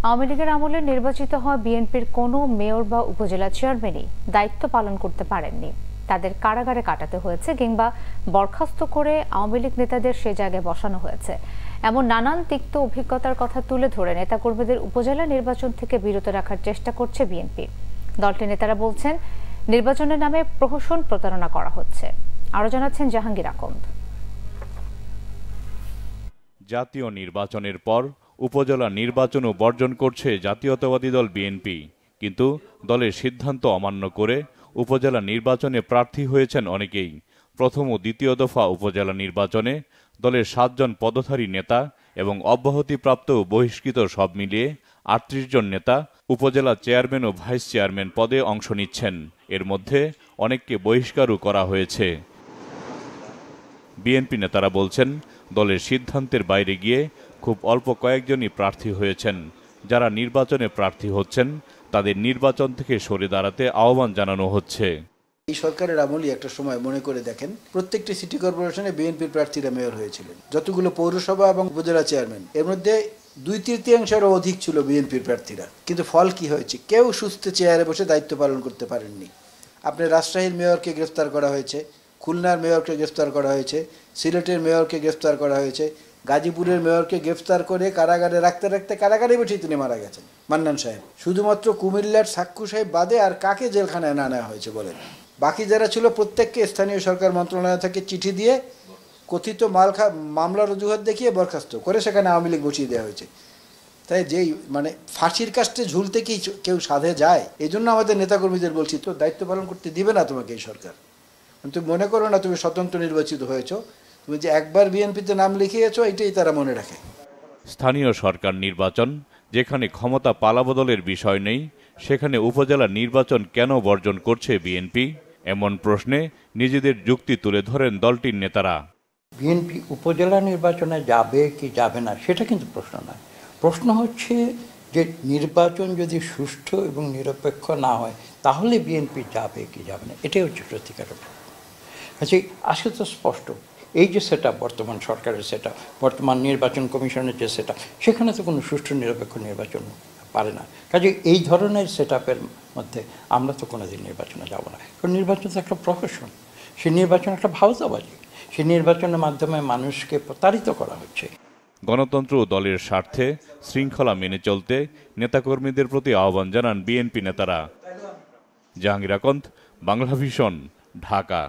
আওয়ামী লীগের আমলে নির্বাচিত হওয়া বিএনপির কোনো মেয়র বা উপজেলা চেয়ারম্যানই দায়িত্ব পালন করতে পারেননি। তাদের কারাগারে কাটাতে হয়েছে কিংবা বরখাস্ত করে আওয়ামী লীগ নেতাদের সে জায়গায় বসানো হয়েছে। এমন নানান তিক্ত অভিজ্ঞতার কথা তুলে ধরে নেতাকর্মীদের উপজেলা নির্বাচন থেকে বিরত রাখার চেষ্টা করছে বিএনপি। দলটির নেতারা বলছেন, নির্বাচনের নামে প্রহসন প্রতারণা করা হচ্ছে। আরও জানাচ্ছেন জাহাঙ্গীর আকন্দ। জাতীয় নির্বাচনের পর উপজেলা নির্বাচনও বর্জন করছে জাতীয়তাবাদী দল বিএনপি, কিন্তু দলের সিদ্ধান্ত অমান্য করে উপজেলা নির্বাচনে প্রার্থী হয়েছেন অনেকেই। প্রথম ও দ্বিতীয় দফা উপজেলা নির্বাচনে দলের 7 জন পদধারী নেতা এবং অব্যাহতিপ্রাপ্ত ও বহিষ্কৃত সব মিলিয়ে 38 জন নেতা উপজেলা চেয়ারম্যান ও ভাইস চেয়ারম্যান পদে অংশ নিচ্ছেন। এর মধ্যে অনেককে বহিষ্কারও করা হয়েছে। বিএনপি নেতারা বলছেন, দলের সিদ্ধান্তের বাইরে গিয়ে খুব অল্প কয়েকজনই প্রার্থী হয়েছেন। যারা নির্বাচনে প্রার্থী হচ্ছেন তাদের নির্বাচন থেকে সরে দাঁড়াতে আহ্বান জানানো হচ্ছে। এই সরকারের আমলই একটা সময় মনে করে দেখেন, প্রত্যেকটি সিটি কর্পোরেশনে বিএনপির প্রার্থীরা মেয়র হয়েছিলেন। যতগুলো পৌরসভা এবং উপজেলা চেয়ারম্যান, এর মধ্যে 2/3 অধিক ছিল বিএনপির প্রার্থীরা। কিন্তু ফল কি হয়েছে? কেউ সুস্থ চেয়ারে বসে দায়িত্ব পালন করতে পারেননি। আপনার রাজশাহীর মেয়রকে গ্রেফতার করা হয়েছে, খুলনার মেয়রকে গ্রেফতার করা হয়েছে, সিলেটের মেয়রকে গ্রেফতার করা হয়েছে, গাজীপুরের মেয়রকে গ্রেফতার করে কারাগারে রাখতে রাখতে কারাগারে বসেই তিনি মারা গেছেন। মান্নান সাহেব, শুধুমাত্র কুমিল্লার সাক্কু সাহেব বাদে আর কাকে জেলখানায় না নেওয়া হয়েছে বলেন? বাকি যারা ছিল প্রত্যেককে স্থানীয় সরকার মন্ত্রণালয় থেকে চিঠি দিয়ে কথিত মামলার অজুহাত দেখিয়ে বরখাস্ত করে সেখানে আওয়ামী লীগ বসিয়ে দেওয়া হয়েছে। তাই যেই ফাঁসির কাস্টে ঝুলতে কি কেউ সাধে যায়? এই জন্য আমাদের নেতাকর্মীদের বলছি, তো দায়িত্ব পালন করতে দিবে না তোমাকে এই সরকার। তুমি মনে করো না তুমি স্বতন্ত্র নির্বাচিত হয়েছো, তুমি যে একবার বিএনপিতে নাম লিখিয়েছো এটাই তারা মনে রাখে। স্থানীয় সরকার নির্বাচন যেখানে ক্ষমতা পালাবদলের বিষয় নেই, সেখানে উপজেলা নির্বাচন কেন বর্জন করছে বিএনপি? এমন প্রশ্নে নিজেদের যুক্তি তুলে ধরেন দলটির নেতারা। বিএনপি উপজেলা নির্বাচনে যাবে কি যাবে না সেটা কিন্তু প্রশ্ন নয়। প্রশ্ন হচ্ছে যে নির্বাচন যদি সুষ্ঠু এবং নিরপেক্ষ না হয় তাহলে বিএনপি যাবে কি যাবে না, এটাই হচ্ছে সত্যিকারের। আচ্ছা, আসলে তো স্পষ্ট এই যে সেটআপ, বর্তমান সরকারের সেটআপ, বর্তমান নির্বাচন কমিশনের যে সেটআপ, সেখানে তো কোনো সুষ্ঠু নিরপেক্ষ নির্বাচন পারে না। কাজে এই ধরনের সেটআপের মধ্যে আমরা তো কোনোদিন নির্বাচনে যাব না। কারণ নির্বাচন তো একটা প্রফেশন, সেই নির্বাচন একটা ভাওতাবাজি, সেই নির্বাচনের মাধ্যমে মানুষকে প্রতারিত করা হচ্ছে। গণতন্ত্র ও দলের স্বার্থে শৃঙ্খলা মেনে চলতে নেতাকর্মীদের প্রতি আহ্বান জানান বিএনপি নেতারা। জাহাঙ্গীর আকন্দ, বাংলা ভিশন, ঢাকা।